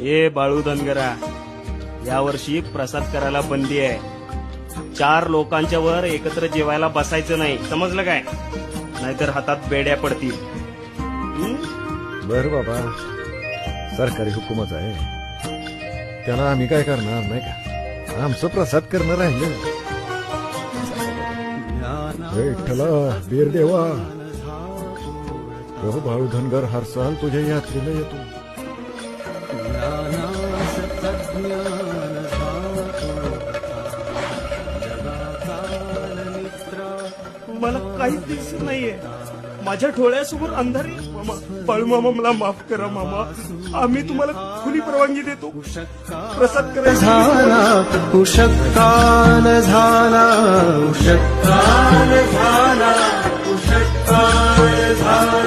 ए बाळू धनगरा, यावर्षी प्रसाद करायला बंदी आहे. 4 लोकांच्या वर एकत्र जेवायला बसायचं नाही, समजलं काय? नाहीतर हातात बेड्या पडतील. बर बाबा, सरकारी हुकूमच आहे, त्याला आम्ही काय करणार नाही का? आमचं प्रसाद करणं राहिलं. विठ्ठला बीर देवा, प्रभू बाळू धनगर हर साल तुझ्या यात्रेला येतो. मला काहीच दिसत नाहीये, माझ्या डोळ्यासमोर अंधारी. मामा, बाळू मामा, मला माफ करा मामा, आम्ही तुम्हाला खुली परवानगी देतो. प्रसाद करायचा उषक्कान झाला, उषक्कान झाला, उषक्कान झाला.